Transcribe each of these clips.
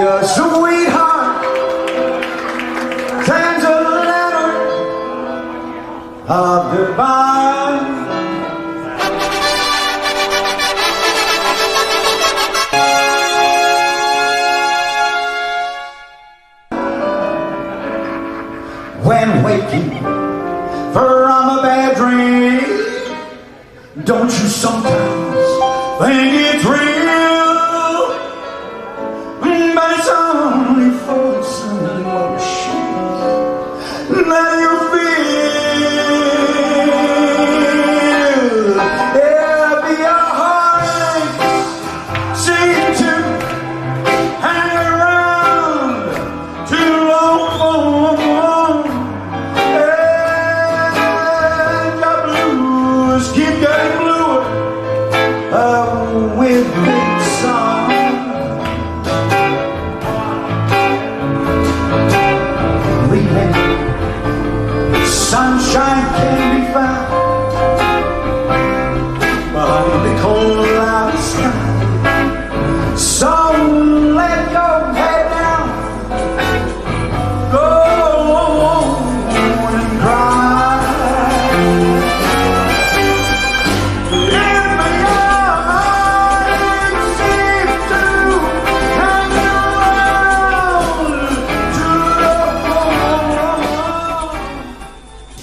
a sweetheart sends a letter of goodbye. When waking from a bad dream, don't you sometimes think it's real? But it's only for some emotions that you feel. If your heartaches seem to hang around too long for one, and your blues keep getting bluer with big song. Sunshine can be found behind the cold cloudy sky. So let your head down, go and cry. If the eyes seem to hang around too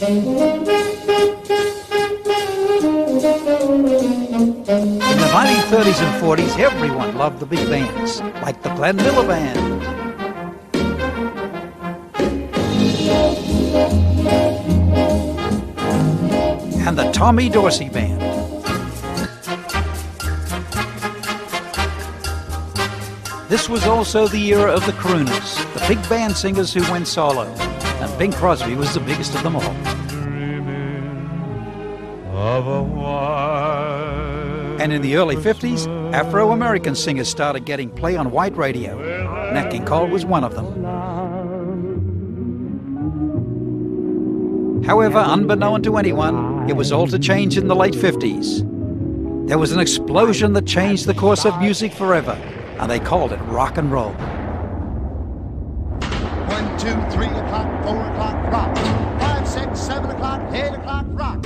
In the 1930s and 40s, everyone loved the big bands, like the Glenn Miller Band. And the Tommy Dorsey Band. This was also the era of the crooners, the big band singers who went solo. And Bing Crosby was the biggest of them all. And in the early 50s, Afro-American singers started getting play on white radio. Nat King Cole was one of them. However, unbeknown to anyone, it was all to change in the late 50s. There was an explosion that changed the course of music forever, and they called it rock and roll. 1, 2, 3 o'clock, 4 o'clock, rock. 5, 6, 7 o'clock, 8 o'clock, rock.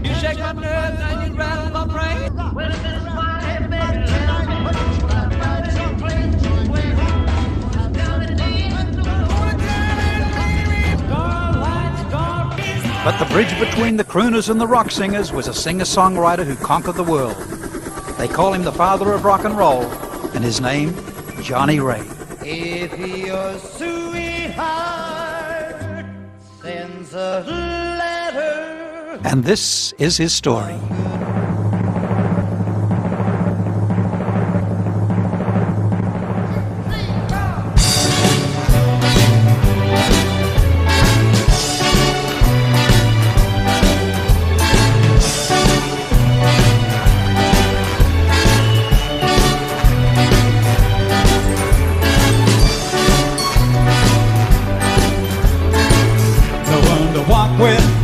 You shake my nerves and you rattle my brain. Well, if it's fine, hey, baby, But the bridge between the crooners and the rock singers was a singer-songwriter who conquered the world. They call him the father of rock and roll, and his name, Johnny Ray. if your sweetheart sends a letter. And this is his story.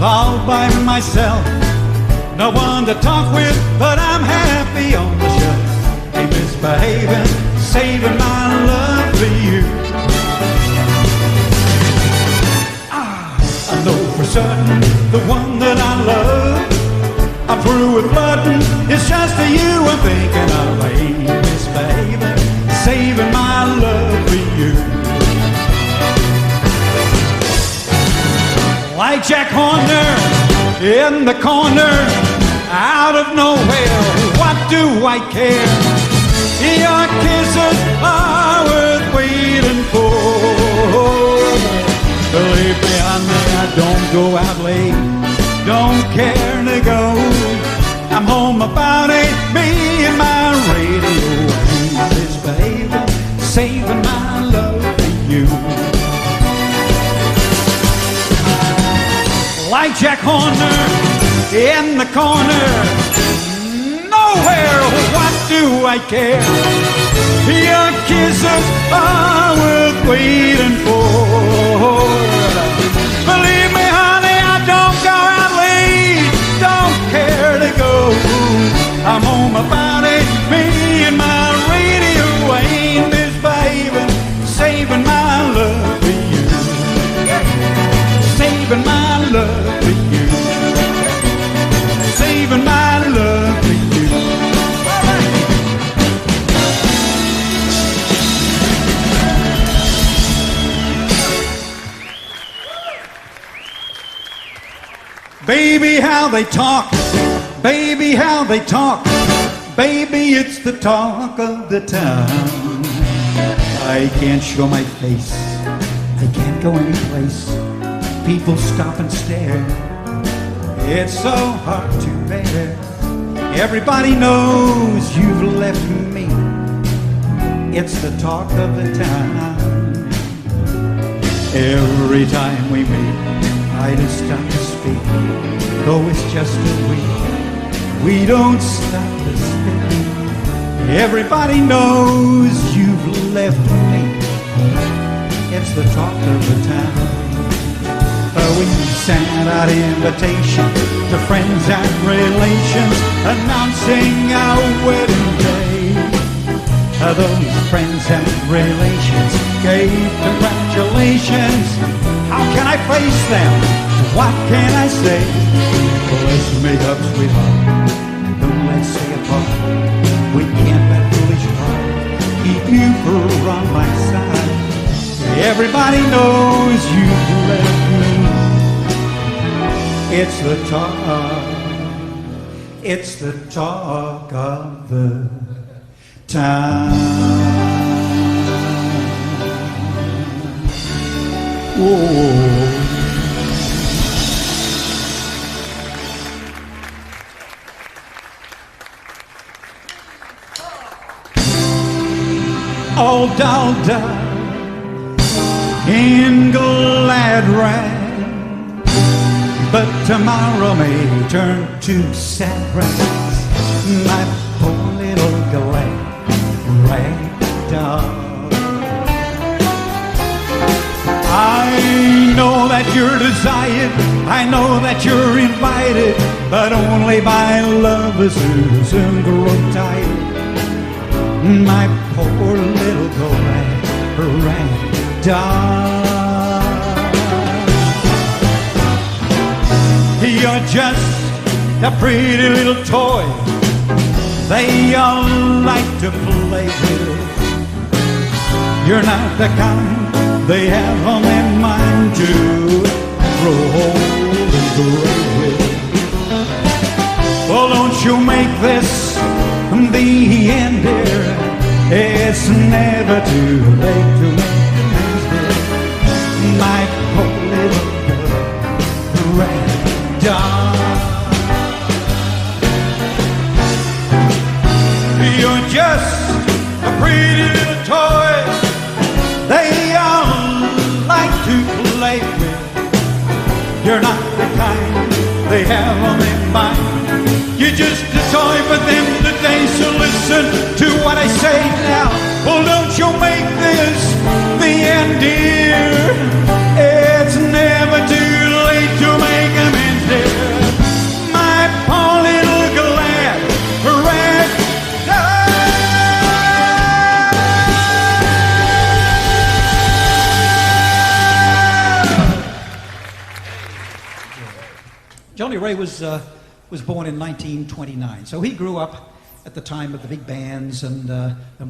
All by myself, no one to talk with, but I'm happy on the shelf. Ain't misbehaving, saving my love for you. I know for certain the one that I love, I'm through with flirting, it's just for you I'm thinking of. Ain't misbehaving, saving my love for you. Like Jack Horner in the corner, out of nowhere, what do I care? Your kisses are worth waiting for. Believe me, I don't go out late, don't care to go. I'm home about 8, me and my radio. This baby, saving my love for you. Like Jack Horner in the corner, nowhere, what do I care? Your kisses are worth waiting for. Believe me, honey, I don't go out late, don't care to go. I'm home about 8, me and my radio ain't misbehaving, Baby, how they talk. Baby, how they talk. Baby, it's the talk of the town. I can't show my face. I can't go any place. People stop and stare. It's so hard to bear. Everybody knows you've left me. It's the talk of the town. Every time we meet, I just stop to speak. Though it's just a week, we don't stop to speak. Everybody knows you've left me. It's the talk of the town. We sent out invitations to friends and relations, announcing our wedding day. Those friends and relations gave congratulations. How can I face them? What can I say? Well, let's make up, sweetheart. Don't let's stay apart. We can't let foolish heart keep you from my side. Everybody knows you've left me. It's the talk of the town. Whoa. All dolled up in glad rags, but tomorrow may turn to sad rags. My poor little glad rag doll. I know that you're desired, I know that you're invited, but only by lovers who soon grow tired. My poor little rag doll. You're just a pretty little toy they all like to play with. You're not the kind they have on their mind to grow old and grow with. Well, don't you make this the end, dear. It's never too late to make amends, dear. My poor little girl, rag doll. You're just a pretty little toy they all like to play with. You're not the kind they have on their mind. You're just a toy for them today, so listen to what I say now. Well, don't you make this the end, dear. It's never too late to make amends, dear. My poor little glad rag doll. Johnny Ray was born in 1929, so he grew up at the time of the big bands and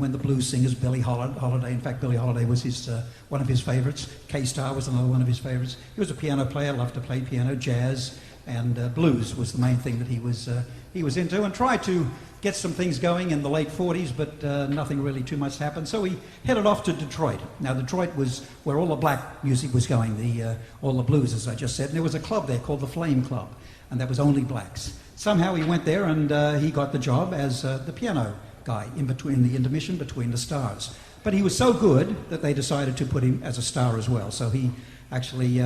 when the blues singers, Billie Holiday. In fact, Billie Holiday was one of his favorites. K-Star was another one of his favorites. He was a piano player, loved to play piano, jazz, and blues was the main thing that he was into, and tried to get some things going in the late 40s, but nothing really too much happened. So he headed off to Detroit. Now, Detroit was where all the black music was going, all the blues, as I just said, and there was a club there called the Flame Club, and that was only blacks. Somehow he went there and he got the job as the piano guy in between the intermission between the stars. But he was so good that they decided to put him as a star as well. So he actually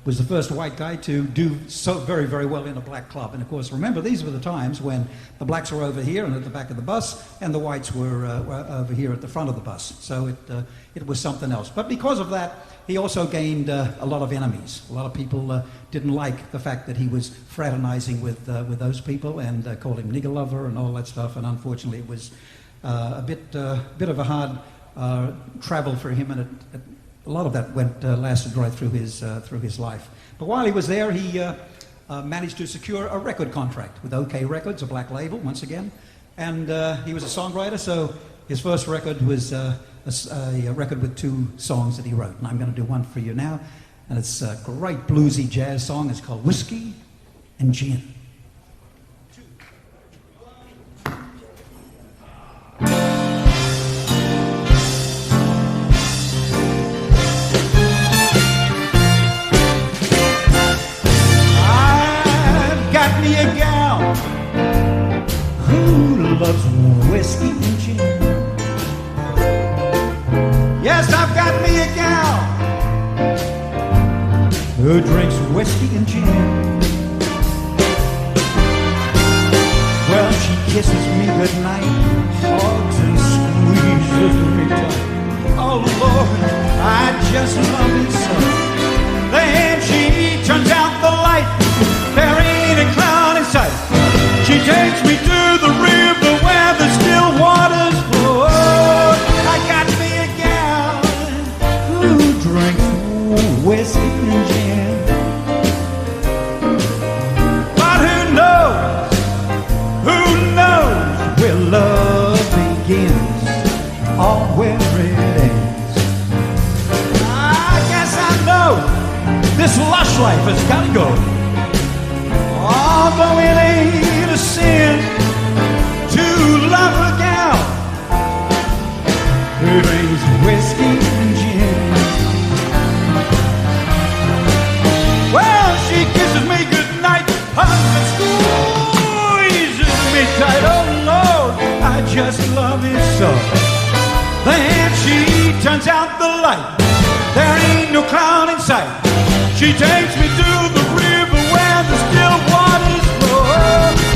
was the first white guy to do so very, very well in a black club. And of course, remember, these were the times when the blacks were over here and at the back of the bus, and the whites were over here at the front of the bus. So it was something else. But because of that, he also gained a lot of enemies. A lot of people didn't like the fact that he was fraternizing with those people and called him nigger lover and all that stuff. And unfortunately, it was a bit of a hard travel for him, and a lot of that lasted right through his life. But while he was there, he managed to secure a record contract with OK Records, a black label, once again. And he was a songwriter, so his first record was a record with 2 songs that he wrote. And I'm going to do one for you now. And it's a great bluesy jazz song. It's called Whiskey and gin. I've got me a gal who loves whiskey and gin. Yes, I've got me a gal who drinks whiskey and gin. Well, she kisses me goodnight, hugs and squeezes me tight. Oh Lord, I just love it so. Then she turns out the light, there ain't a cloud in sight. She takes me to the river where the still waters flow. I got me a gal who drinks whiskey and gin. But who knows where love begins or where it ends. I guess I know this lush life has got to go. Although it ain't a sin to love a gal who drinks whiskey and gin. Well, she kisses me goodnight, hugs and squeezes me tight. Oh Lord, I just love it so. Then she turns out the light, there ain't no cloud in sight. She takes me to the river where the still waters flow.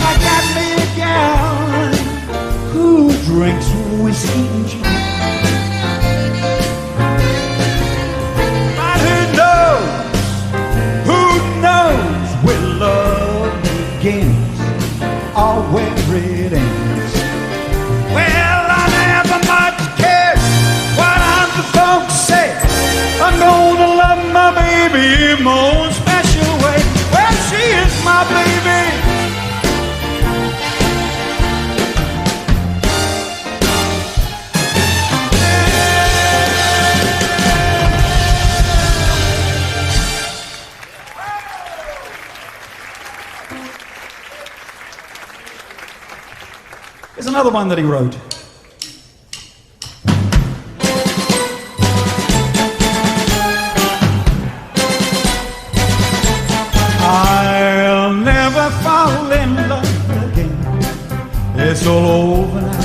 I got me a gal who drinks whiskey and gin. But who knows where love begins or where it ends. Well, I never much cared what other folks say. I'm gonna love my baby in my own special way. Well, she is my baby. Here's another one that he wrote. I'll never fall in love again. It's all over now.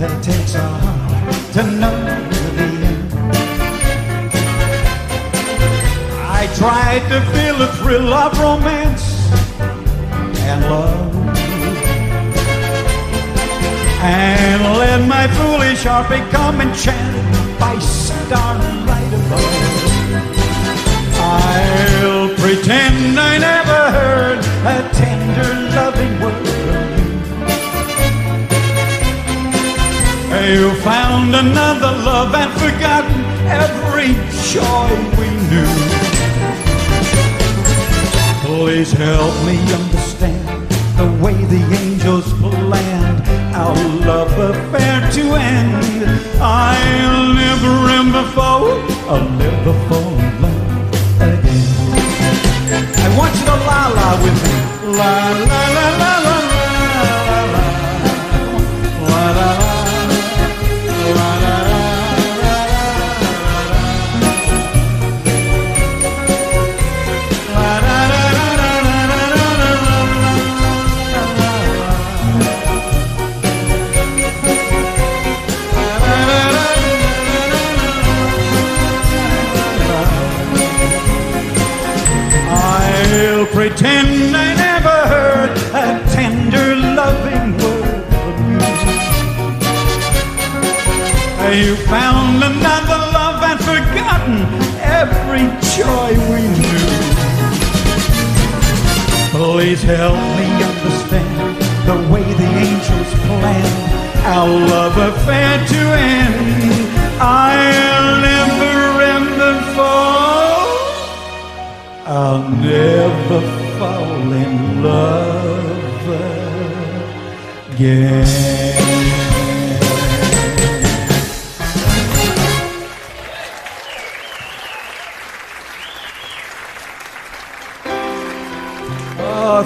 It takes a heart to know the end. I tried to feel the thrill of romance and love, and let my foolish heart become enchanted by starlight above. I'll pretend I never heard a tender, loving word from you. You found another love and forgotten every joy we knew. Please help me understand the way the angels planned our love affair to end. I'll never fall in love again. I want you to la la with me. La la la la la la la la la la la. Pretend I never heard a tender, loving word from you. You found another love and forgotten every joy we knew. Please help me understand the way the angels planned our love affair to end. I'll never fall. I'll never fall in love again.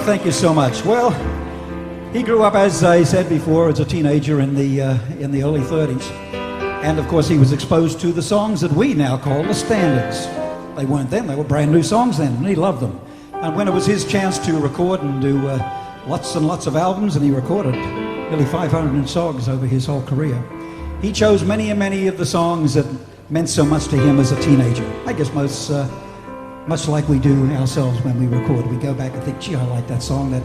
thank you so much. Well, he grew up, as I said before, as a teenager in the early 30s. And of course, he was exposed to the songs that we now call the standards. They weren't then, they were brand new songs then, and he loved them. And when it was his chance to record and do lots and lots of albums, and he recorded nearly 500 songs over his whole career, he chose many and many of the songs that meant so much to him as a teenager. I guess much like we do ourselves when we record. We go back and think, gee, I like that song.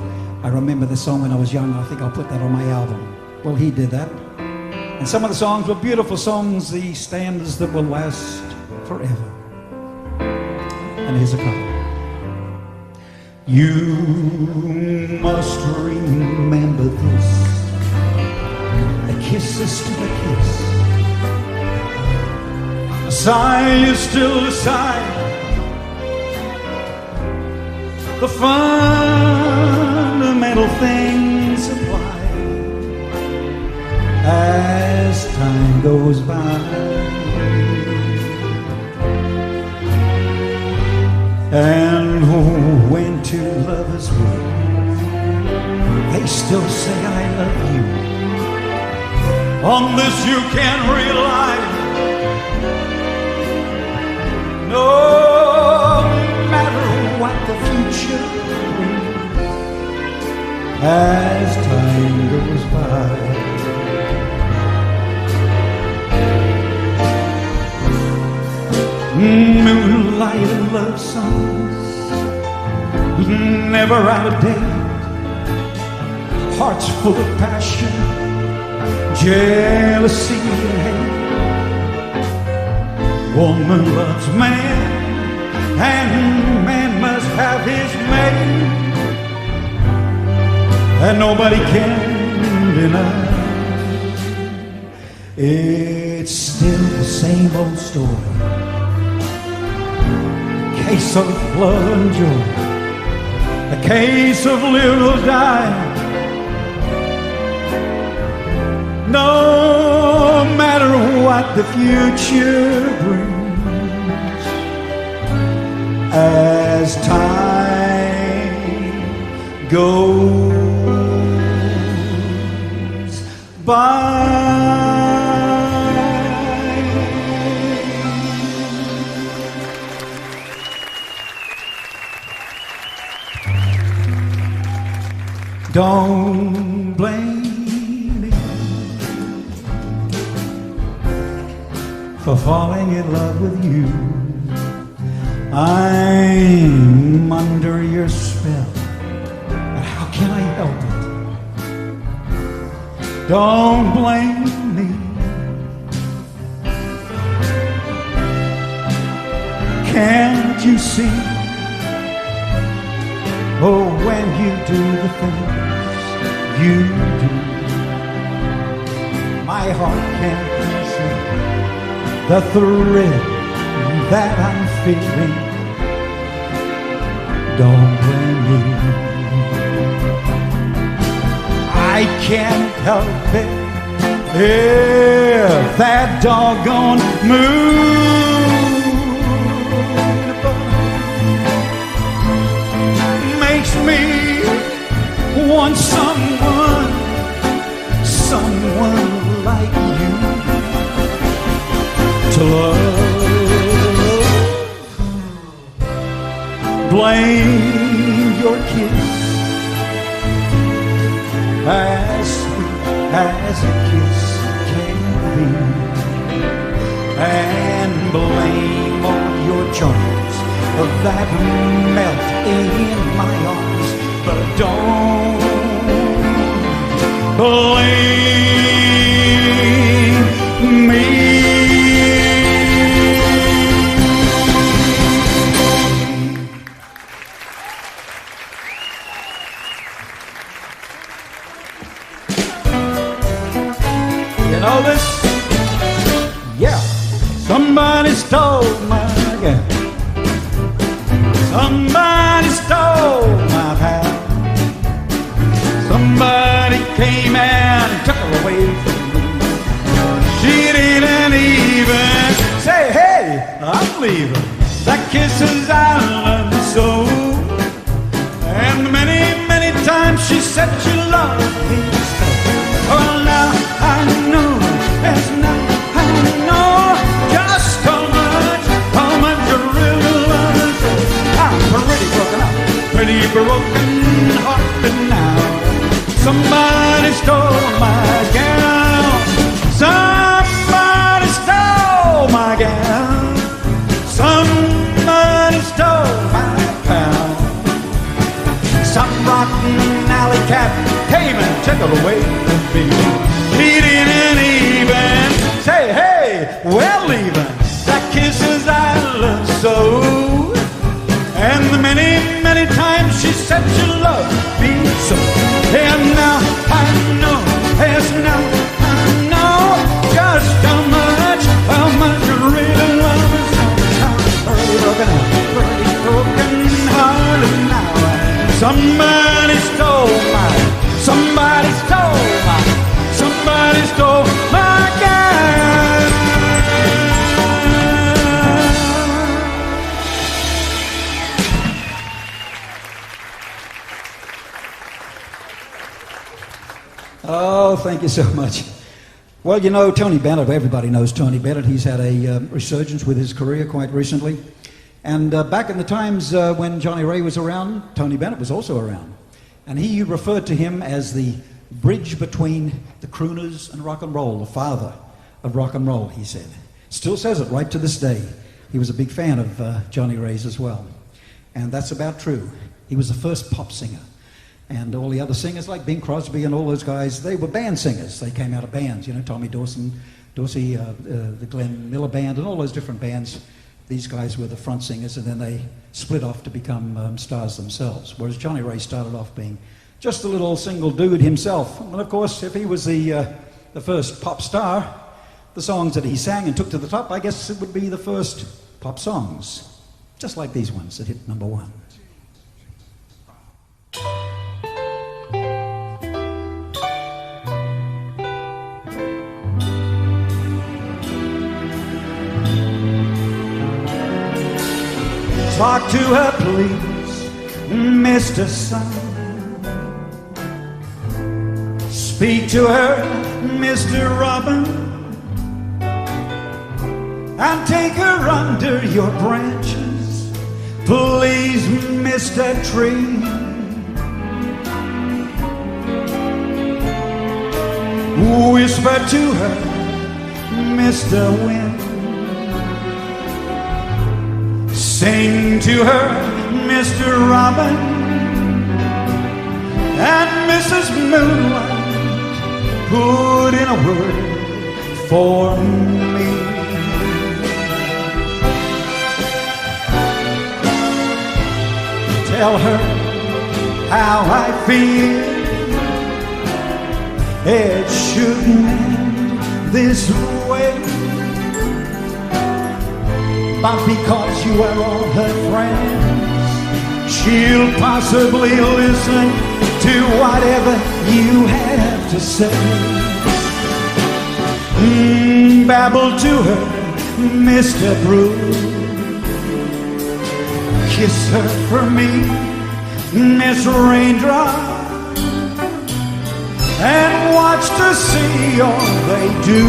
I remember the song when I was young. I think I'll put that on my album. Well, he did that. And some of the songs were beautiful songs, the standards that will last forever. And here's a couple. You must remember this. A kiss is still a kiss. A sigh is still a sigh. The fundamental things apply as time goes by. And when two lovers meet, they still say I love you. On this you can rely. No matter what the future brings, as time goes by. Moonlight and love songs, never out of date. Hearts full of passion, jealousy and hate. Woman loves man, and man must have his mate, and nobody can deny. It's still the same old story. Case of love and joy, a case of live or die. No matter what the future brings, as time goes by. Don't blame me for falling in love with you. I'm under your spell, but how can I help it? Don't blame me. Can't you see? Oh, when you do the things you do, my heart can't conceal the thrill that I'm feeling. Don't blame me. I can't help it if that doggone moon makes me want someone like you to love. Blame your kiss, as sweet as a kiss can be, and blame all your charms that melt in my arms, but don't blame me. You know this? Yeah. Somebody stole my gal. Somebody stole my pal. Somebody came and took her away from me. She didn't even say, hey, I'm leaving. That kiss is out of the soul. And many, many said you loved me so. Well, now I know, yes, now I know just how much you really love me so. I'm pretty broken up, pretty broken hearted now. Somebody stole my gal. Somebody stole my gal. Somebody stole my pal. Some rotten alley cat came and took it away from me. He didn't even say, hey, well, even the kisses I love so. And the many, many times she said she loved me so. And now I know, yes, now I know just how much you really love me so. Pretty broken hearted now. Somebody stole my gal. Oh, thank you so much. Well, you know, Tony Bennett, everybody knows Tony Bennett. He's had a resurgence with his career quite recently. And back in the times when Johnny Ray was around, Tony Bennett was also around. And he referred to him as the bridge between the crooners and rock and roll, the father of rock and roll, he said. Still says it right to this day. He was a big fan of Johnny Ray's as well. And that's about true. He was the first pop singer. And all the other singers, like Bing Crosby and all those guys, they were band singers. They came out of bands, you know, Tommy Dorsey, the Glenn Miller Band, and all those different bands. These guys were the front singers, and then they split off to become stars themselves. Whereas Johnny Ray started off being just a little single dude himself. And of course, if he was the first pop star, the songs that he sang and took to the top, I guess it would be the first pop songs, just like these ones that hit #1. Talk to her, please, Mr. Sun. Speak to her, Mr. Robin, and take her under your branches, please, Mr. Tree. Whisper to her, Mr. Wind. Sing to her, Mr. Robin, and Mrs. Moonlight, put in a word for me. Tell her how I feel. It shouldn't end this way. But because you are all her friends, she'll possibly listen to whatever you have to say. Babble to her, Mr. Brew. Kiss her for me, Miss Raindrop, and watch to see all they do.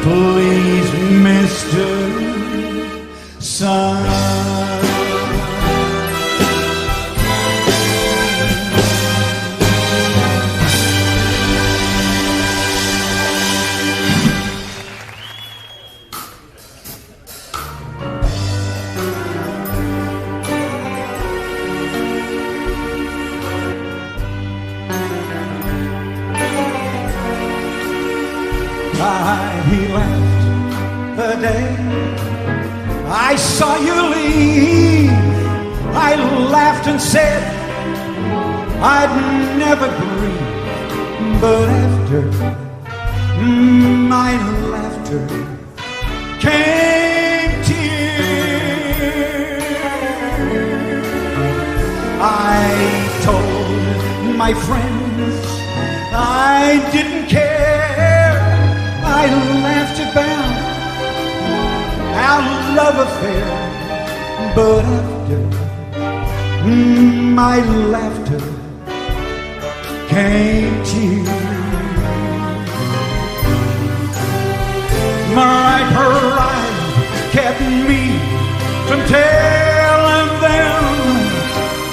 Please, Mr. Sun. He left the day I saw you leave. I laughed and said I'd never grieve, but after my laughter came tears. I told my friends I didn't care. I laughed about our love affair, but after my laughter came to you. My pride kept me from telling them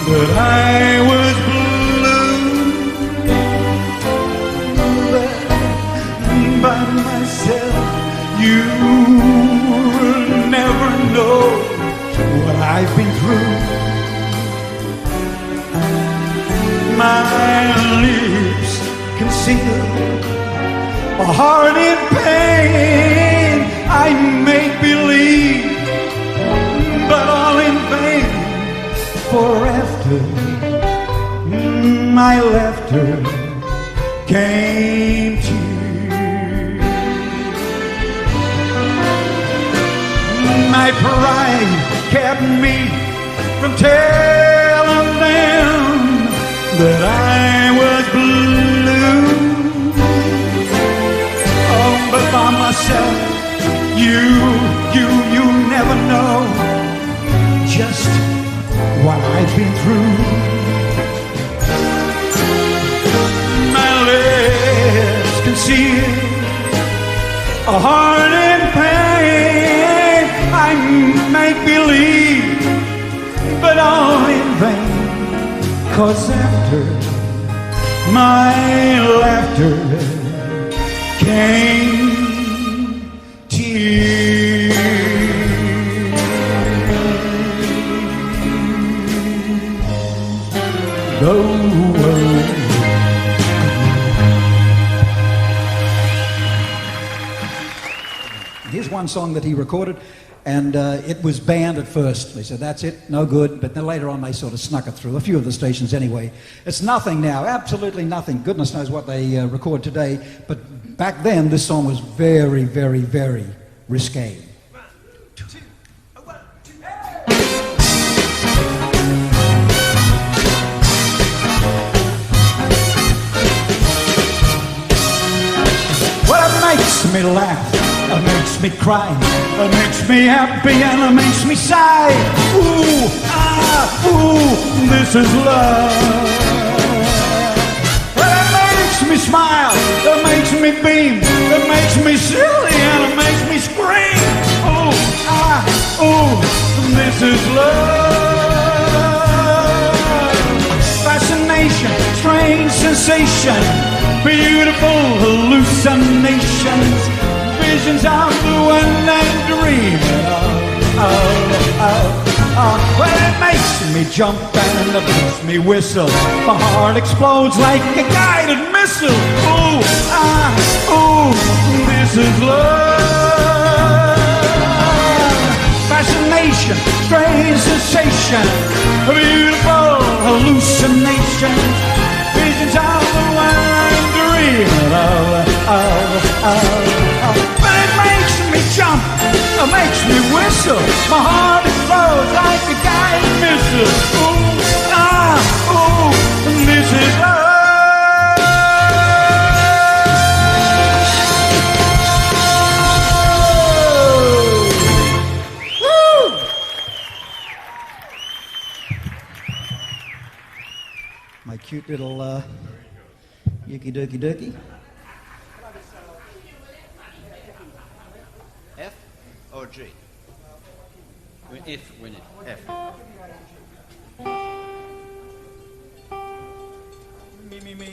that I was blue. But by myself, you will never know what I've been through. My lips conceal a heart in pain. I make believe, but all in vain. For after my laughter came to you, my pride kept me from telling them that I was blue. Oh, but by myself, you never know just what I've been through. My lips conceal a heart in pain. I make believe, but all in vain. 'Cause after my laughter came tears. Go away. Here's one song that he recorded, and it was banned at first. They said, that's it, no good. But then later on, they sort of snuck it through, a few of the stations anyway. It's nothing now, absolutely nothing. Goodness knows what they record today. But back then, this song was very, very, very risque. Well, it makes me laugh. It makes me cry, it makes me happy, and it makes me sigh. Ooh, ah, ooh, this is love. Well, it makes me smile, it makes me beam, it makes me silly, and it makes me scream. Ooh, ah, ooh, this is love. Fascination, strange sensation, beautiful hallucinations, visions of the one I dream of. Well, it makes me jump and it makes me whistle. My heart explodes like a guided missile. Ooh, ah, ooh, this is love. Fascination, strange sensation, beautiful hallucinations, visions of the one I dream of. But it makes me jump, it makes me whistle. My heart explodes like a guided missile. Ooh, ah, ooh, this is love. Woo! My cute little yucky dookie dookie. F or G? F, win it. F. Me.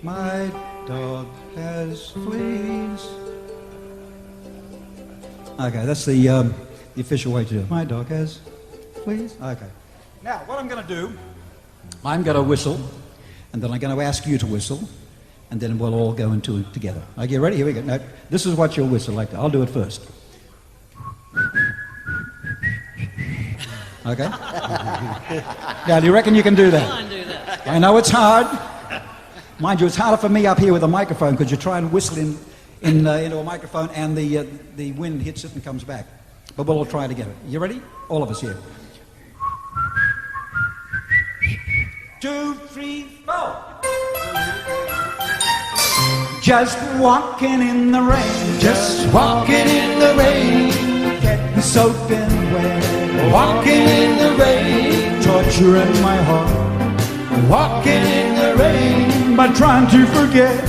My dog has fleas. Okay, that's the official way to do it. My dog has fleas. Okay. Now, what I'm going to do, I'm going to whistle, and then I'm going to ask you to whistle, and then we'll all go into it together. Okay, you ready? Here we go. Now, this is what you'll whistle like. I'll do it first. Okay? Now, do you reckon you can do that? I can do that. I know it's hard. Mind you, it's harder for me up here with a microphone because you try and whistle into a microphone and the wind hits it and comes back. But we'll all try it together. You ready? All of us here. 2, 3, 4. Just walking in the rain. Just walking in the rain. Getting soaking wet. Walking in the rain. Torturing my heart. Walking in the rain. by trying to forget.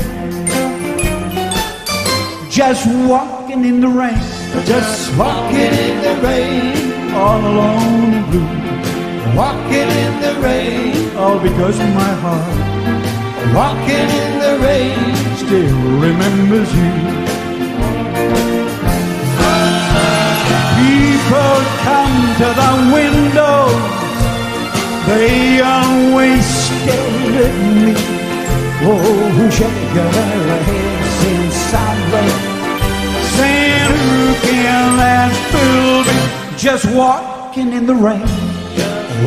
Just walking in the rain, just walking in the rain, all alone and blue. Walking in the rain, all because my heart, walking in the rain, still remembers you. People come to the windows, they always stare at me. Oh, shake their heads in silence, saying who can that fool be? Just walking in the rain,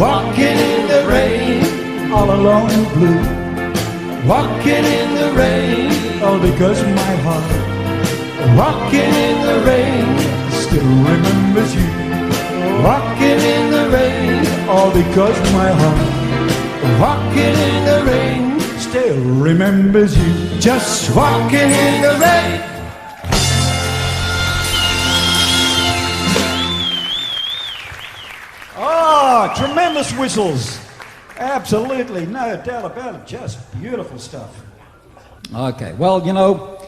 walking in the rain, all alone and blue. Walking in the rain, all because my heart, walking in the rain, still remembers you. Walking in the rain, all because my heart, walking in the rain, still remembers you. Just walking in the rain. Oh, tremendous whistles. Absolutely, no doubt about it. Just beautiful stuff. Okay, well, you know,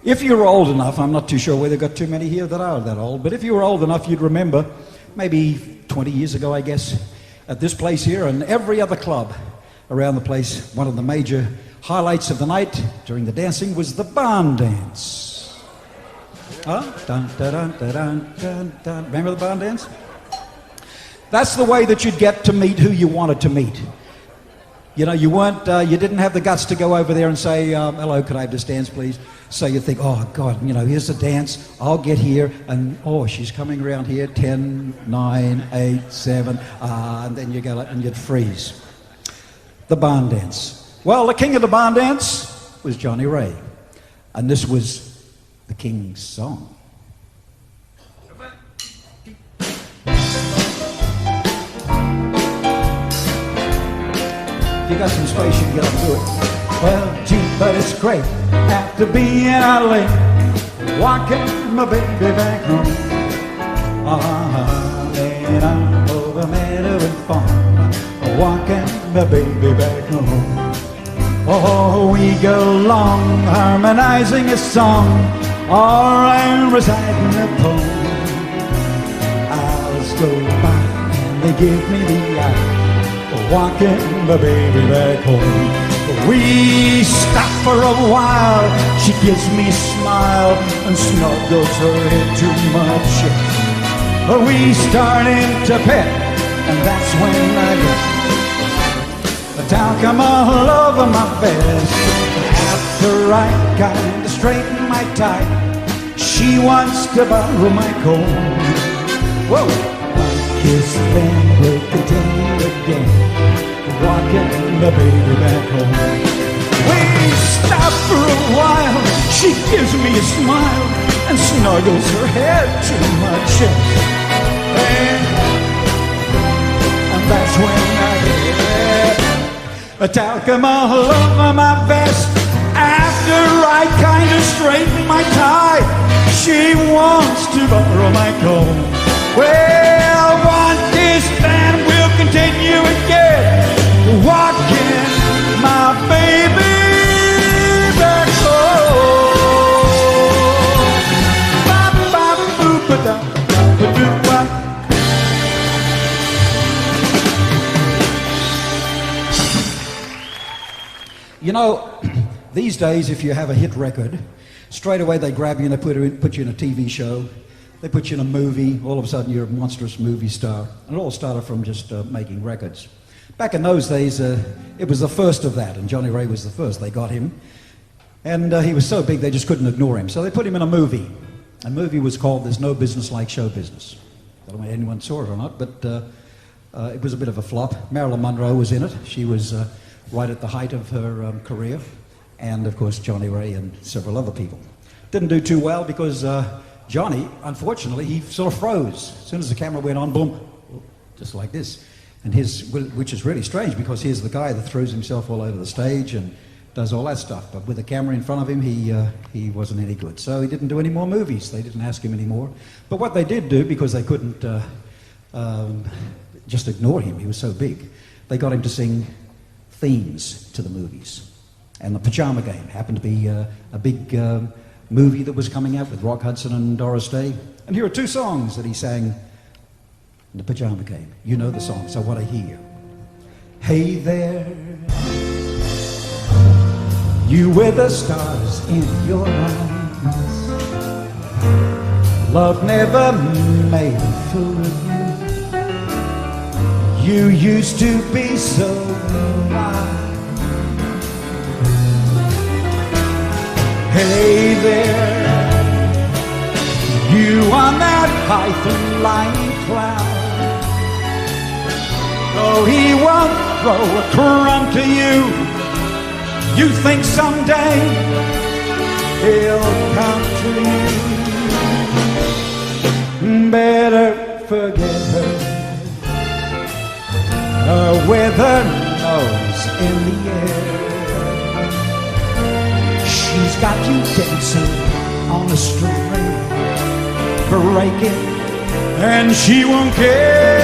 if you were old enough, I'm not too sure whether got too many here that are that old, but if you were old enough, you'd remember, maybe 20 years ago, I guess, at this place here and every other club around the place, one of the major highlights of the night during the dancing was the barn dance. Huh? Dun, dun, dun, dun, dun, dun, dun. Remember the barn dance? That's the way that you'd get to meet who you wanted to meet. You know, you didn't have the guts to go over there and say, hello, could I have this dance, please? So you think, oh, God, you know, here's the dance. I'll get here, and, oh, she's coming around here, 10, 9, 8, 7, and then you go and you'd freeze. The barn dance. Well, the king of the barn dance was Johnny Ray, and this was the king's song. If you got some space, you can get up and do it. Well, gee, but it's great after being out late, walking my baby back home. And I'm over meadow and farm, walking my baby back home. Oh, we go along harmonizing a song, or I'm reciting a poem. I'll go by and they give me the eye, walking my baby back home. We stop for a while, she gives me a smile and snuggles her head too much. We starting to pet, and that's when I get down come all over my vest. After I kind of straighten my tie, she wants to borrow my comb. Whoa! My kiss then will continue again, walking the baby back home. We stop for a while, she gives me a smile and snuggles her head too much. And that's when I get a talcum all over my vest. After I kind of straighten my tie, she wants to borrow my comb. Well, one kiss then we'll continue again, walking my baby back home. You know, these days if you have a hit record, straight away they grab you and they put you in a TV show. They put you in a movie, all of a sudden you're a monstrous movie star. And it all started from just making records. Back in those days, it was the first of that, and Johnny Ray was the first. They got him, and he was so big they just couldn't ignore him. So they put him in a movie. The movie was called There's No Business Like Show Business. I don't know if anyone saw it or not, but it was a bit of a flop. Marilyn Monroe was in it. She was right at the height of her career, and of course Johnny Ray and several other people. Didn't do too well because Johnny, unfortunately, he sort of froze. As soon as the camera went on, boom, just like this. And which is really strange because here's the guy that throws himself all over the stage and does all that stuff. But with the camera in front of him, he wasn't any good. So he didn't do any more movies. They didn't ask him anymore. But what they did do, because they couldn't just ignore him, he was so big, they got him to sing themes to the movies. And The Pajama Game happened to be a big movie that was coming out with Rock Hudson and Doris Day. And here are two songs that he sang in The Pajama Game. You know the song, so what I hear. Hey there, you with the stars in your eyes. Love never made a fool of you. You used to be so wild. Hey there, you on that high-flying cloud. Though he won't throw a crumb to you, you think someday he'll come to you. Better forget her, with her nose in the air. She's got you dancing on a string, breaking, and she won't care.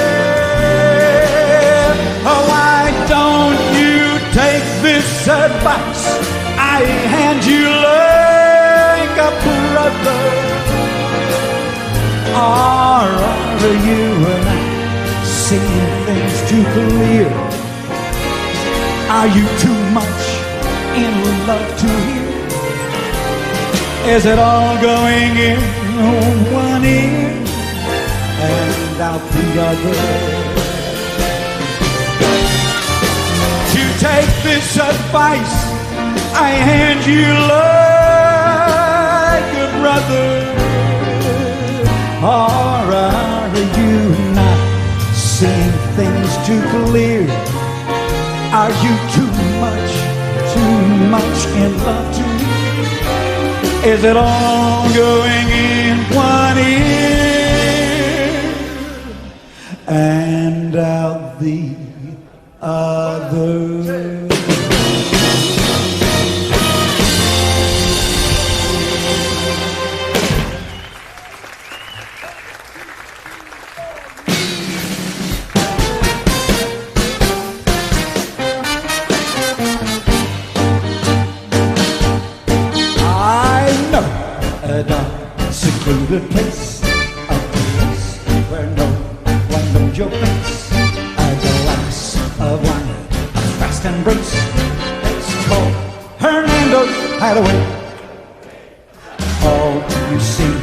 Oh, why don't you take this advice I hand you like a brother? Or are you and I seeing things too clear? Are you too much in love to hear? Is it all going in one ear and out the other? To take this advice I hand you like a brother. Or are you not seeing things too clear? Are you too much in love to hear? Is it all going in one ear and out the other? Secluded place, a place where no one knows your face. A glass of wine, a fast embrace. It's called Hernando's Hideaway. All you see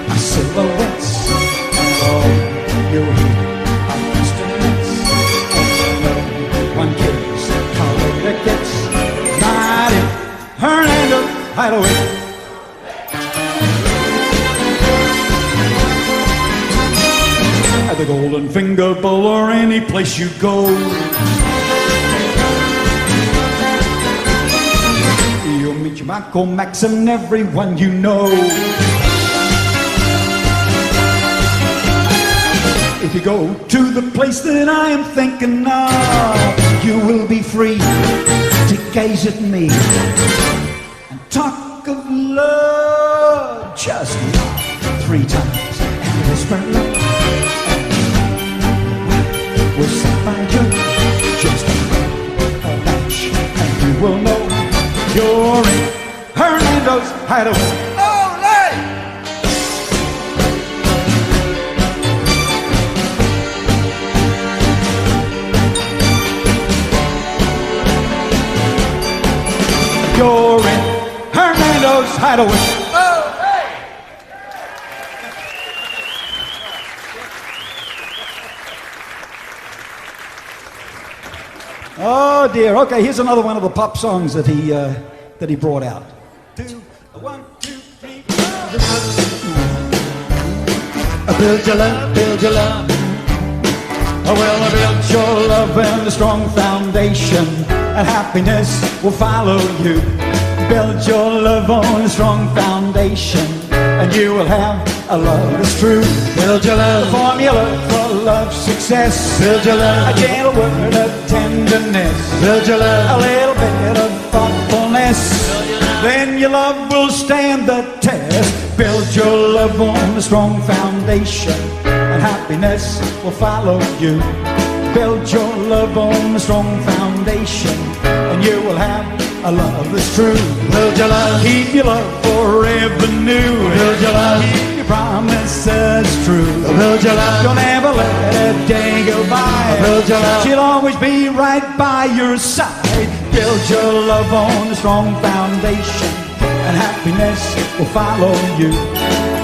are silhouettes, and all you hear are castanets. No one cares how late it gets. Not in Hernando's Hideaway. The Golden Finger Bowl or any place you go, you'll meet your Michael, Max and everyone you know. If you go to the place that I am thinking of, you will be free to gaze at me and talk of love just 3 times and whisper love. We'll sit by you, just a match, and you will know you're in Hernando's Hideaway. Olé! You're in Hernando's Hideaway. Oh dear. Okay, here's another one of the pop songs that he brought out. 2, 1, 2, 3, 4. Build your love, build your love. Oh, well, I built your love and a strong foundation, and happiness will follow you. Build your love on a strong foundation, and you will have a love that's true. Build your love, the formula for love success. Build your love, a gentle word of tenderness. Build your love, a little bit of thoughtfulness. Then your love will stand the test. Build your love on a strong foundation, and happiness will follow you. Build your love on a strong foundation, and you will have a love that's true? Build your love. Keep your love forever new. Build your love. Keep your promises true. Build your love. Don't ever let a day go by. Build your love. She'll always be right by your side. Build your love on a strong foundation, and happiness will follow you.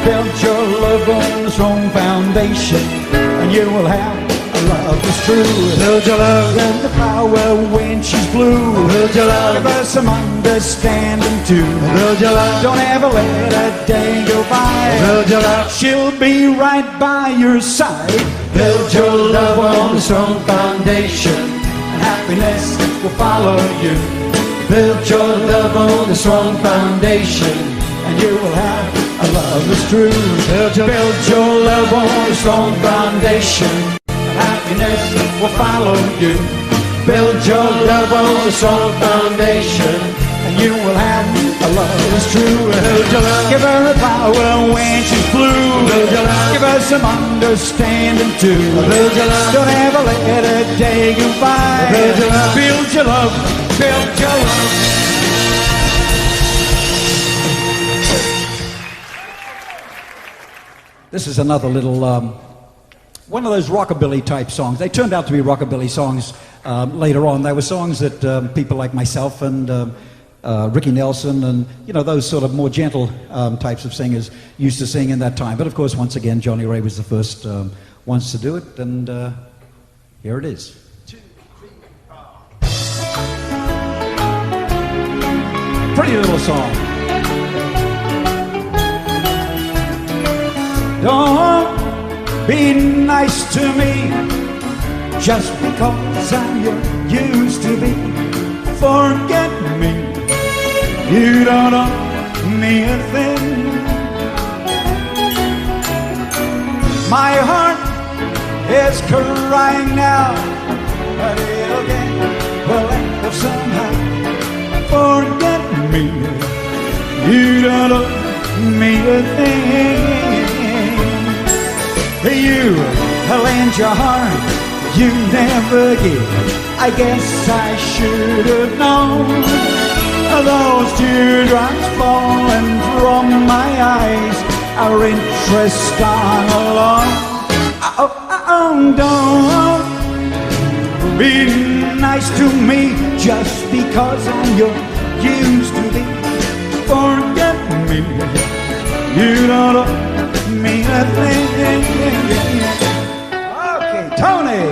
Build your love on a strong foundation, and you will have a love that's true. Build your love. And the power when she's blue. Build your love. Give her some understanding too. Build your love. Don't ever let a day go by. Build your love. She'll be right by your side. Build your love on a strong foundation, and happiness will follow you. build your love on a strong foundation, and you will have a love that's true. build your love on a strong foundation, and happiness will follow you. build your love on a strong foundation, And you will have a love that's true. build your love. Give her a power when she's blue. Build your love. Give her some understanding too. Build your love. Don't ever let a day go by. Build your love. Build your love. Build your love. This is another little one of those rockabilly type songs. They turned out to be rockabilly songs later on. They were songs that people like myself and Ricky Nelson and, you know, those sort of more gentle types of singers used to sing in that time. But of course, once again, Johnny Ray was the first ones to do it, and here it is. 2, 3, 4. Pretty little song. Don't be nice to me just because I used to be. Forget me. You don't owe me a thing. My heart is crying now, but it'll get well somehow. Forget me. You don't owe me a thing. You lend your heart, you never give. I guess I should have known. Those teardrops falling from my eyes are interest on a loan. Don't be nice to me just because I'm your used to be. Forget me. You don't owe me a thing. Okay, Tony.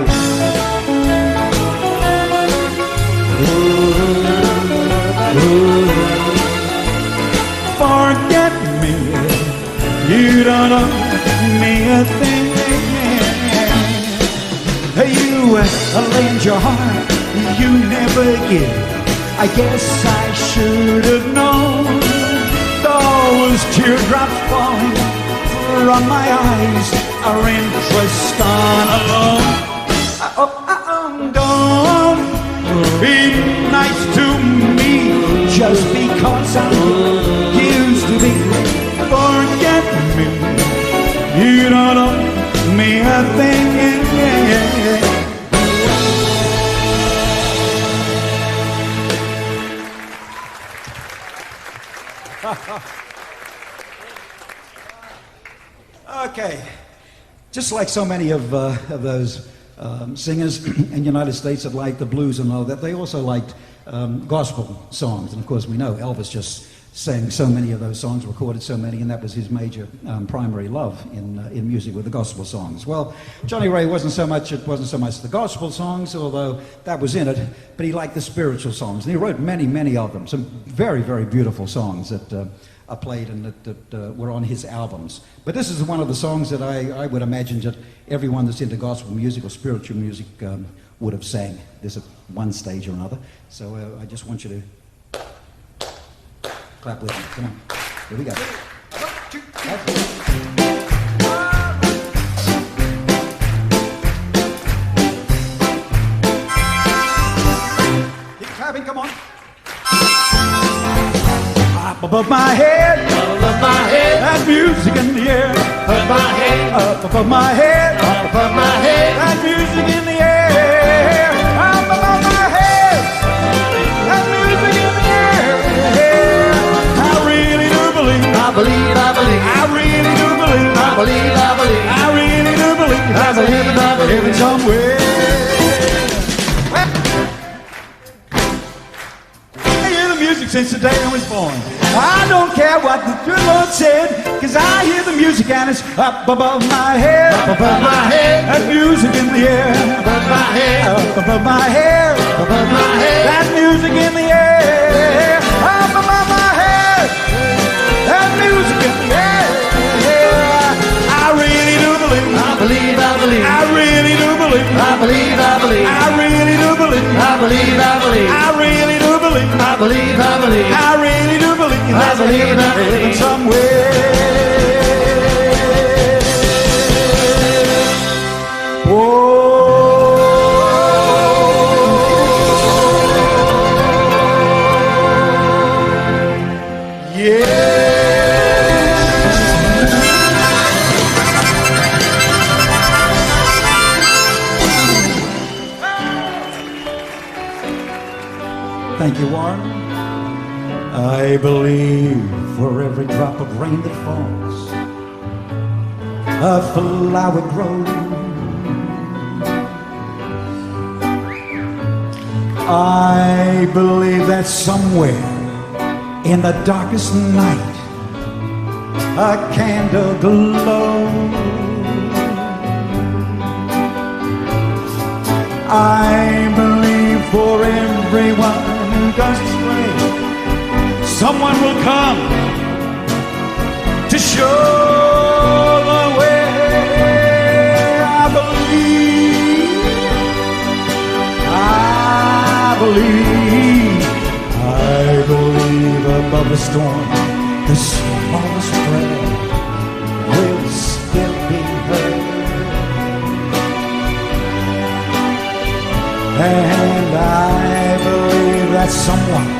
Forget me. You don't owe me a thing. You lend your heart, you never give. I guess I should have known. Those teardrops falling from my eyes are interest on a loan. Don't be nice to me just because I'm used to be. Forget me. You don't owe me a thing. Okay, just like so many of those singers in the United States that liked the blues and all that, they also liked gospel songs. And of course, we know Elvis just sang so many of those songs, recorded so many, and that was his major primary love in music, with the gospel songs. Well, Johnny Ray wasn't so much the gospel songs, although that was in it, but he liked the spiritual songs. And he wrote many, many of them, some very, very beautiful songs that are played and that were on his albums. But this is one of the songs that I would imagine that everyone that's into gospel music or spiritual music would have sang this at one stage or another. So I just want you to clap with me. Come on. Here we go. 1, 2, 3. Keep clapping, come on. Up above my head, that music in the air. above my head, Up above my head, above my head, that music in the air. Up above my head, that music in the air. believe, I believe. I really do believe I believe, I believe. heaven somewhere. I hear the music since the day I was born. I don't care what the good Lord said, 'cause I hear the music and it's up above my head. Up above my head. That music in the air. Above my head. Up above my head. Above my head. That music in the air. Up above my head. That music in the air. I really do believe. I believe, I believe. I really do believe. I believe, I believe. I really do believe. I believe, I believe. I really do believe. I believe, I believe. I really do believe. I There's a believe, I heaven believe. somewhere. Thank you, Warren. I believe for every drop of rain that falls, a flower grows. I believe that somewhere in the darkest night, a candle glows. I believe for everyone who goes astray, someone will come to show the way. I believe above the storm, the smallest prayer will still be heard. And I believe that someone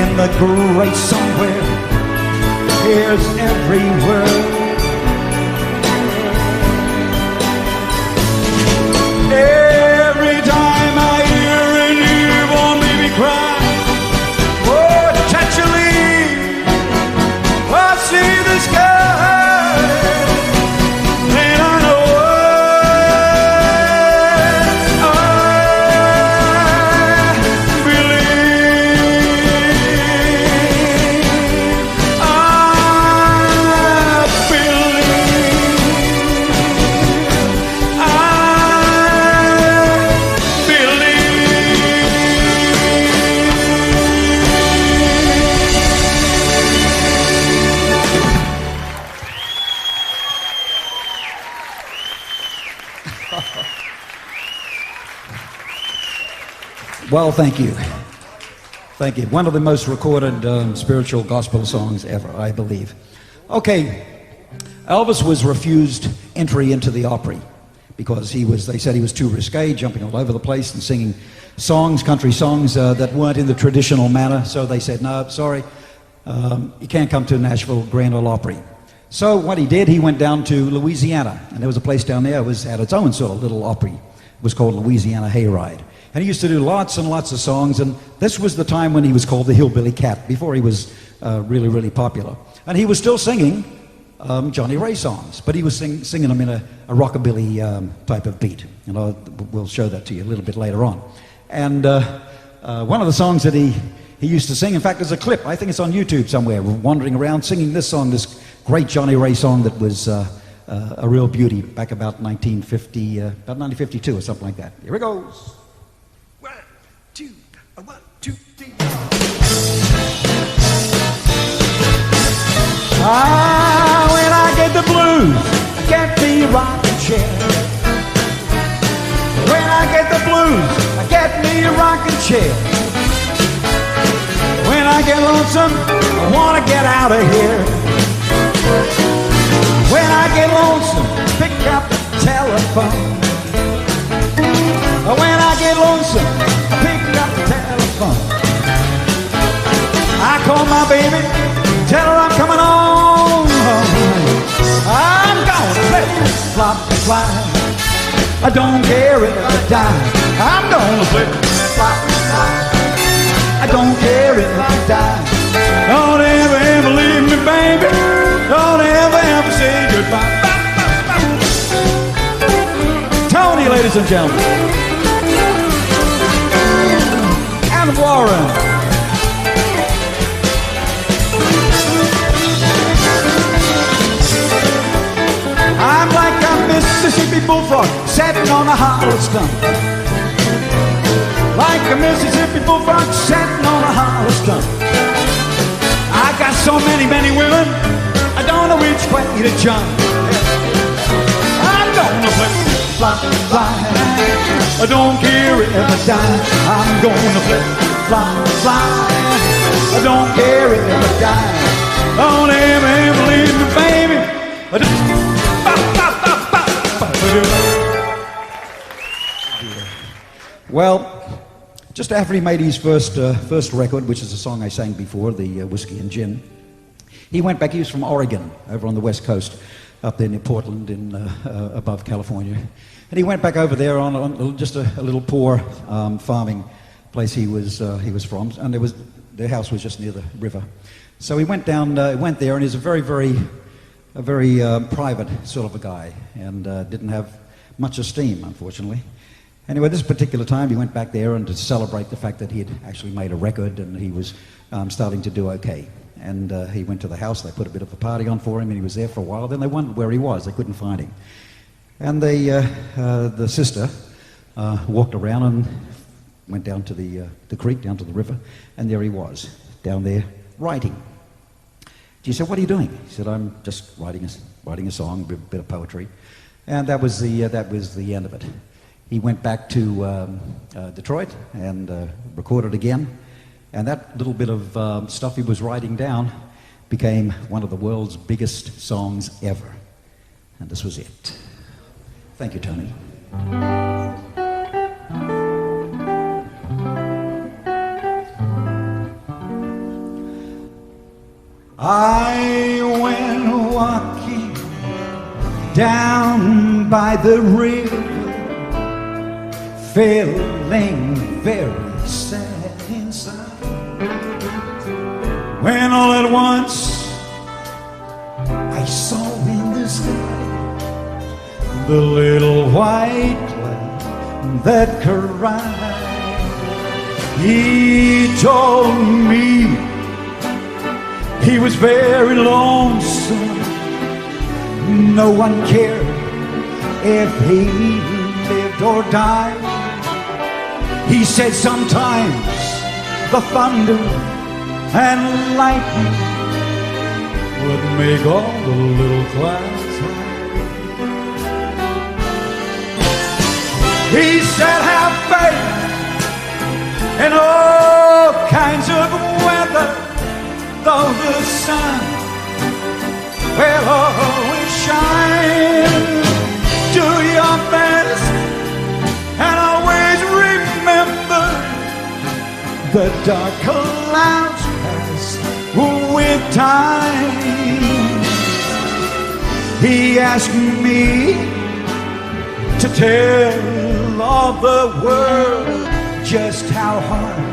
in the great somewhere hears every word. Every time I hear a newborn baby cry, oh, touch a leaf, oh, see the sky, then I know Well, thank you. Thank you. One of the most recorded spiritual gospel songs ever, I believe. Okay, Elvis was refused entry into the Opry because they said he was too risque, jumping all over the place and singing songs, country songs that weren't in the traditional manner. So they said, no, sorry, you can't come to Nashville Grand Ole Opry. So what he did, he went down to Louisiana, and there was a place down there that had its own sort of little Opry. It was called Louisiana Hayride. And he used to do lots and lots of songs, and this was the time when he was called the Hillbilly Cat, before he was really, really popular. And he was still singing Johnny Ray songs, but he was singing them in a rockabilly type of beat. And we'll show that to you a little bit later on. And one of the songs that he used to sing, in fact, there's a clip, I think it's on YouTube somewhere, wandering around singing this song, this great Johnny Ray song that was a real beauty back about 1952 or something like that. Here it goes. 1, 2, 1, 2, 3. When I get the blues, I get the rocking chair. When I get the blues, I get me a rocking chair. When I get lonesome, I want to get out of here. When I get lonesome, pick up the telephone. When I get lonesome, pick up the telephone. I call my baby, tell her I'm coming home. I'm gonna play flop and slide. I don't care if I die. I'm gonna play flop and slide. I don't care if I die. Don't ever, ever leave me, baby. Don't ever, ever say goodbye. ladies and gentlemen. And Warren. I'm like a Mississippi bullfrog sitting on a hollow stump. Like a Mississippi bullfrog sitting on a hollow stump. I got so many, many women, I don't know which way to jump. I'm gonna play fly, fly. I don't care if I die. I'm gonna play fly, fly. I don't care if I die. Don't ever leave me, baby. I just well, just after he made his first record, which is a song I sang before, the Whiskey and Gin, he went back. He was from Oregon, over on the west coast, up there near Portland, in above California, and he went back over there on just a little poor farming place he was from, and their house was just near the river. So he went down, went there, and he's a very private sort of a guy, and didn't have much esteem, unfortunately. Anyway, this particular time he went back there and to celebrate the fact that he had actually made a record and he was starting to do okay. And he went to the house, they put a bit of a party on for him, and he was there for a while. Then they wondered where he was, they couldn't find him. And the sister walked around and went down to the creek, down to the river, and there he was, down there, writing. She said, "What are you doing?" He said, "I'm just writing a song, a bit of poetry." And that was the end of it. He went back to Detroit and recorded again, and that little bit of stuff he was writing down became one of the world's biggest songs ever. And this was it. Thank you, Tony. I went walking down by the river, feeling very sad inside, when all at once I saw in the sky the little white cloud that cried. He told me he was very lonesome. No one cared if he lived or died. He said sometimes the thunder and lightning would make all the little clouds hide. He said have faith in all kinds of weather, though the sun will always shine. Do your best and always remember the dark clouds pass with time. He asked me to tell all the world just how hard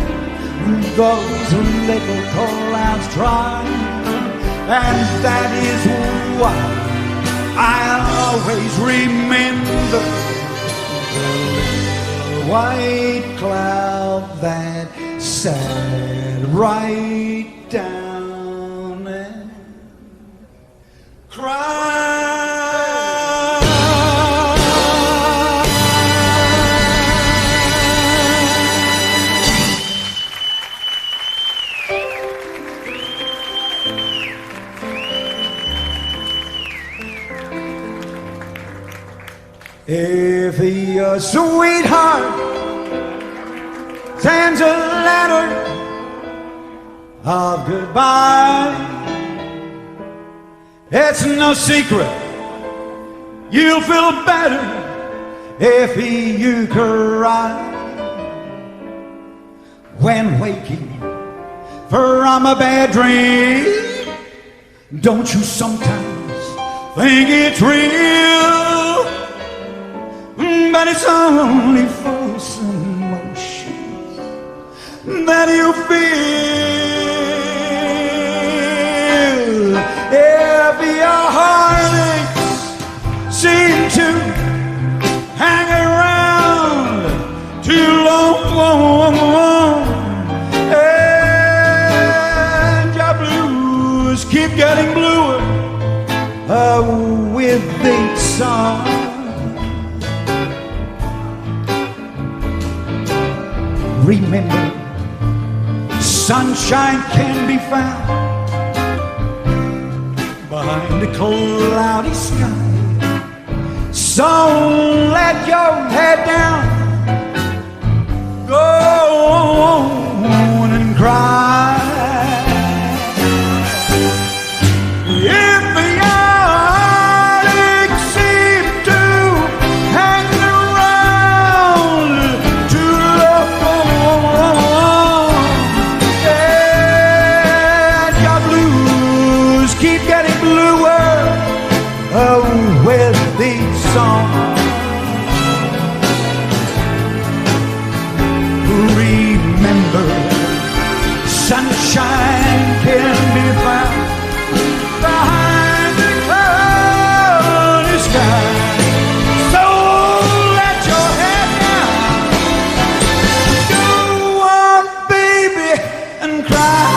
those little clouds try, and that is why I'll always remember the little white cloud that sat right down and cried. If your sweetheart sends a letter of goodbye, it's no secret you'll feel better if you cry. When waking from a bad dream, don't you sometimes think it's real? But it's only for some emotions that you feel. If your heartaches seem to hang around, song. Remember, sunshine can be found behind a cloudy sky. So let your head down, go on and cry. If the heartache seems to hang around too long, and your blues keep getting bluer with these songs. Remember, sunshine can be found behind the cloudy sky. So let your head down, go on, baby, and cry.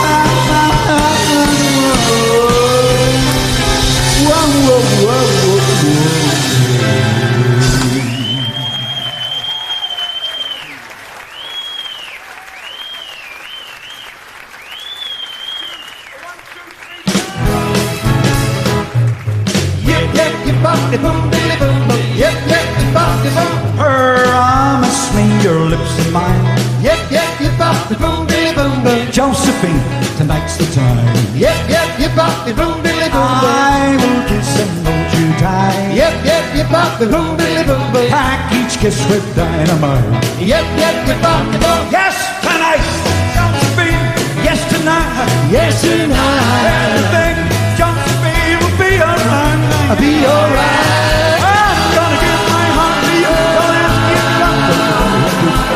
Whoa, whoa, whoa, whoa, whoa. Promise me your lips and mine. Yep, yep, you bop the boom, billy boom, boom. Josephine, tonight's the time. Yep, yep, you bop the boom, billy boom, boom. I will kiss and hold you tight. Yep, yep, you bop the boom, billy boom, boom. Pack each kiss with dynamite. Yep, yep, you bop the boom. Yes, tonight, Josephine. Yes, tonight. Yes, tonight. Everything, Josephine, will be alright. I'll be alright. I'm gonna give my heart to you. Don't ask me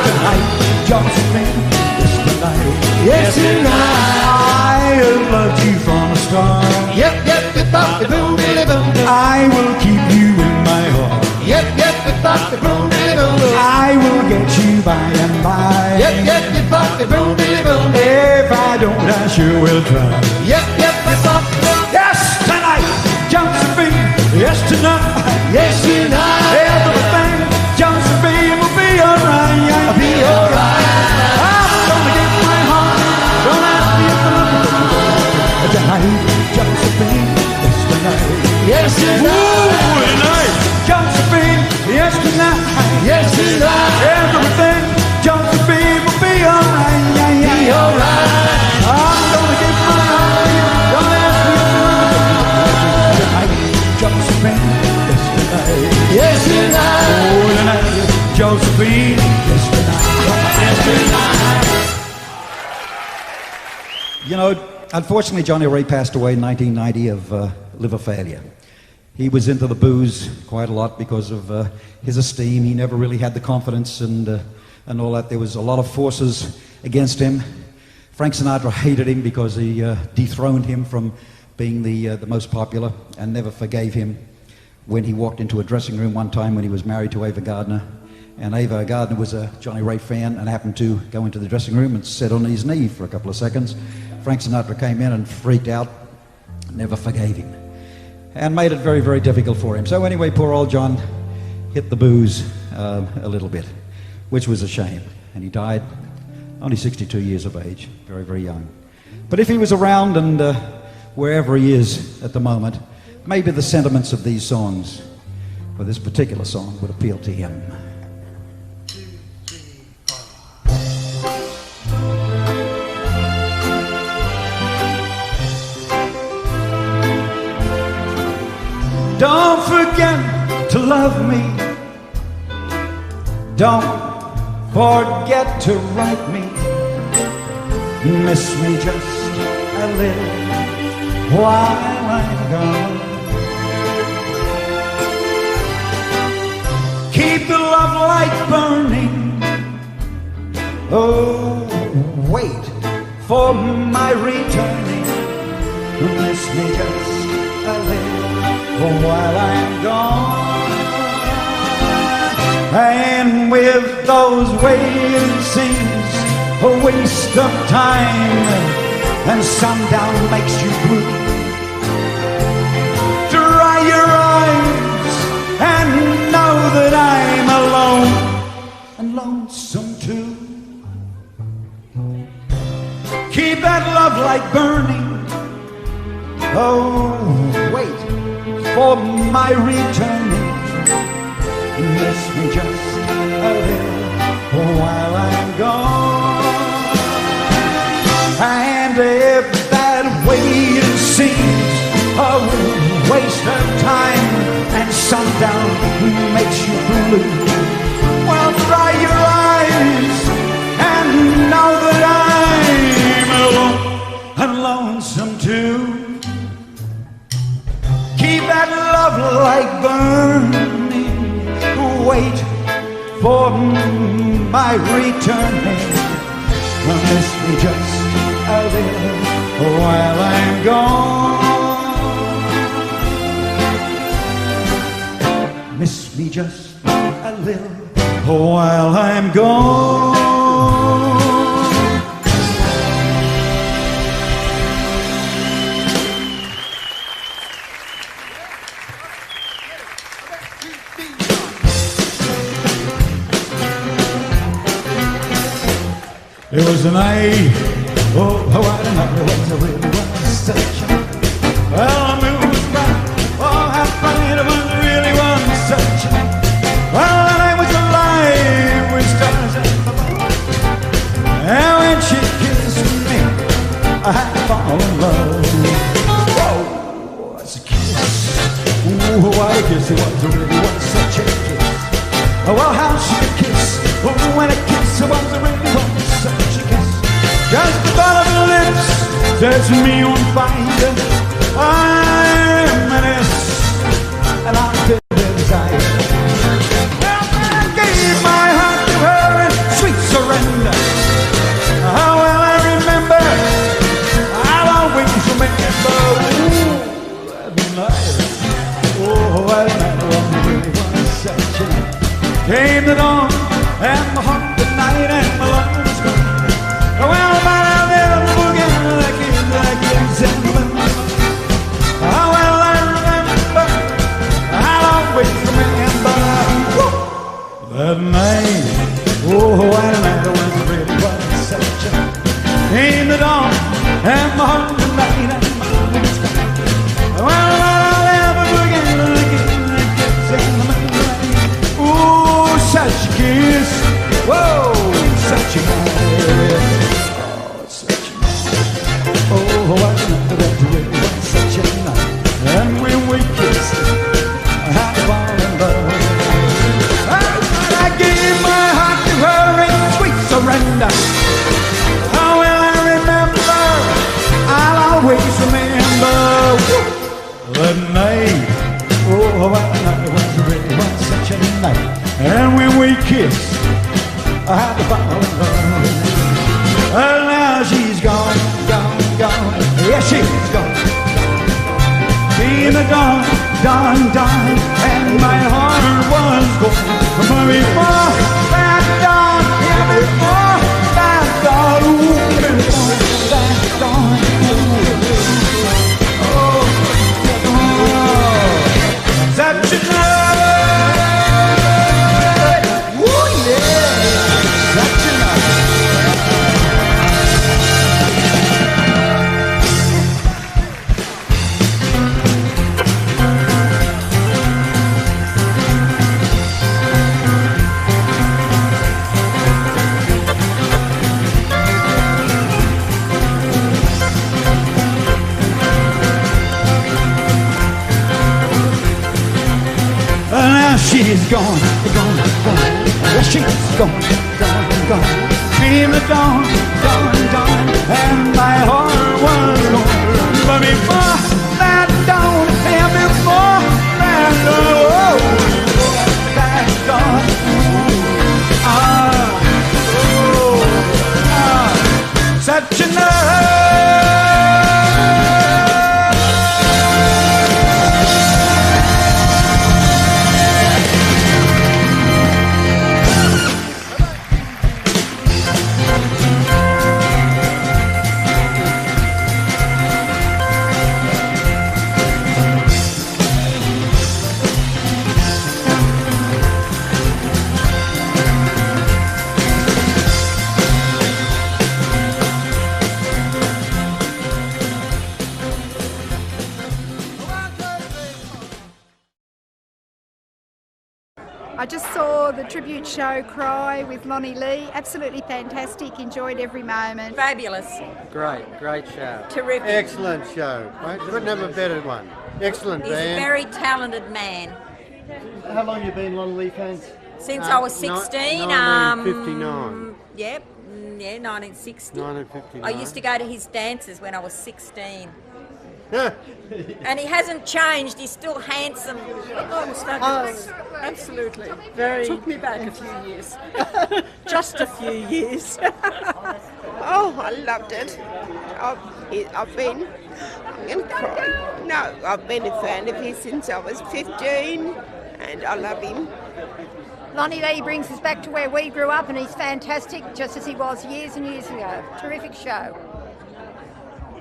tonight, Josephine. Yes, tonight. Yes, tonight. I have loved you from the start. Yep, yep, you bop the boom, billy boom, boom. I will keep you in my heart. Yep, yep, you bop the boom, billy boom, boom. I will get you by and by. Yep, yep, you bop the boom, billy boom, boom. If I don't, I sure will try. Yep, yep, you bop the boom. Yes, tonight, Josephine. Yes, tonight. Yes, tonight. Everything, Josephine, will be alright. I'll be alright. I'm gonna give my heart. Don't ask me if I'm tonight, Josephine. Yes, tonight. Yes, tonight. Ooh, tonight, Josephine. Yes, tonight. Yes, tonight. Everything, Josephine, will be alright. Be alright. I'm gonna give my heart to you. Don't ask me if I'm tonight, Josephine. Yes, tonight. Yes, tonight. Oh, tonight, Josephine. Yes, tonight. Yes, tonight. You know, unfortunately, Johnny Ray passed away in 1990 of liver failure. He was into the booze quite a lot because of his esteem. He never really had the confidence and all that. There was a lot of forces against him. Frank Sinatra hated him because he dethroned him from being the most popular and never forgave him when he walked into a dressing room one time when he was married to Ava Gardner. And Ava Gardner was a Johnny Ray fan and happened to go into the dressing room and sit on his knee for a couple of seconds. Frank Sinatra came in and freaked out, never forgave him, and made it very, very difficult for him. So anyway, poor old John hit the booze a little bit, which was a shame. And he died only 62 years of age, very, very young. But if he was around and wherever he is at the moment, maybe the sentiments of these songs, or this particular song, would appeal to him. Don't forget to love me. Don't forget to write me. Miss me just a little while I'm gone. Keep the love light burning. Oh, wait for my returning. Miss me just a little while I'm gone. And with those ways seems a waste of time, and sundown makes you blue. Dry your eyes that I'm alone and lonesome too. Keep that love light burning. Oh, wait for my returning. Miss me just a little while I'm gone. And if that waiting seems a waste of time and sundown makes you blue, well, dry your eyes and know that I'm alone and lonesome too. Keep that love light burning. Wait for my returning. Miss me just a little while I'm gone. Miss me just a little while I'm gone. It was a night, oh, what a night it was, I really was such a night. Well, the moon was bright, oh, how bright it was, really was such a night. Well, the night was alive with stars and above. And when she kissed me, I had to fall in love. Whoa, it's a kiss, ooh, what a kiss it was, it really was such a kiss. Oh, well, how she could kiss, oh, when a kiss it was, it really was such a kiss. Just the thought of her lips sets me on fire. I reminisce and I feel desire. Well, I gave my heart to her in sweet surrender. How well I remember, I'll always remember. Ooh, that night, oh, that night really was such a night. Came the dawn and my heart the night and my love was gone. Well, but I'll never forget like it's in the moon. How well I remember, I'll always remember. Woo! That night, oh, what a night it was, really was such a night. Came the dawn and my heart the night and my love was gone. Well, but I'll never forget like it's in the moonlight. Ooh, such a kiss. Whoa, such a night. Oh, such a night. Oh, what a night it really was such a night. And when we kissed, I had to fall in love. And I gave my heart to her in sweet surrender. How well I remember, I'll always remember. That night, oh, what a night it really was such a night. And when we kissed, I had to fall in love. Well, now she's gone, gone, gone. Yeah, she's gone. Came the dawn, dawn, dawn, and my heart was gone. But before that dawn, yeah, before that dawn, ooh, before that dawn, oh, such a night. Ooh, yeah, such a night. Now she's gone, gone, gone. Yeah, she's gone, gone, gone. Came the dawn, dawn, dawn, and my heart was gone. But before that dawn, yeah, before that dawn, before that dawn, such a night. saw the tribute show Cry with Lonnie Lee. Absolutely fantastic. Enjoyed every moment. Fabulous. Great show. Terrific. Excellent show. Right? Couldn't have a better one. Excellent He's a band. very talented man. How long you been Lonnie Lee fans? Since I was 16. 1959. Yep. Yeah, 1960. 1959. I used to go to his dances when I was 16. And he hasn't changed. He's still handsome. Absolutely. Very. Took me back a few years. Just a few years. Oh, I loved it. I've been. I'm going to cry. No, I've been a fan of his since I was 15, and I love him. Lonnie Lee brings us back to where we grew up, and he's fantastic, just as he was years and years ago. Terrific show.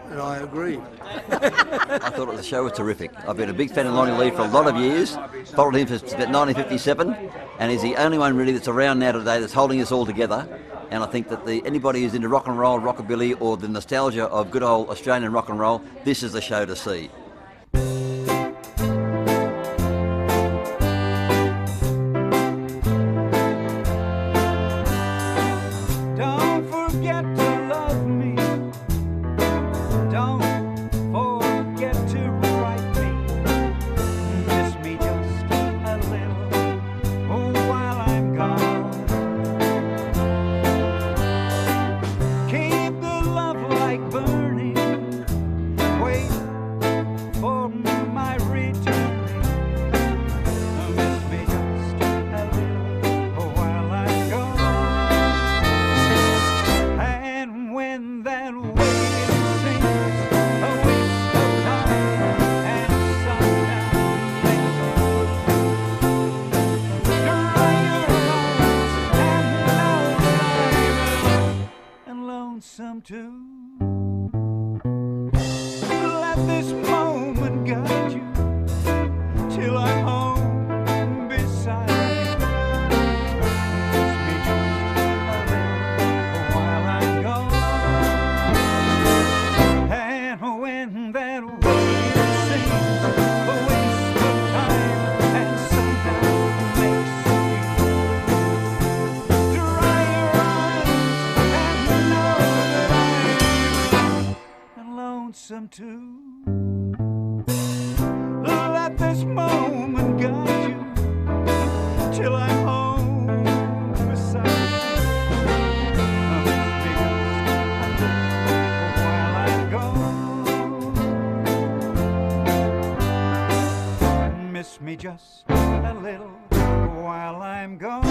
And I agree. I thought the show was terrific. I've been a big fan of Lonnie Lee for a lot of years, followed him since about 1957, and he's the only one really that's around now today that's holding us all together. And I think that anybody who's into rock and roll, rockabilly, or the nostalgia of good old Australian rock and roll, this is the show to see. Don't forget to love me. Don't forget to write me. Miss me just a little while I'm gone. Keep the love light burning. Wait for my return. Miss me just a little while I'm gone. And when that waiting seems a waste of time and sundown makes dry your eyes and know that I'm lonesome too. Let this moment guide you till I'm home beside you. Miss me just a little while I'm gone. And when that waiting seems a waste of time and sundown makes you dry your eyes and know that I'm lonesome too. Let this moment guide you till I'm home beside you. Miss me just a little while I'm gone. Miss me just a little while I'm gone.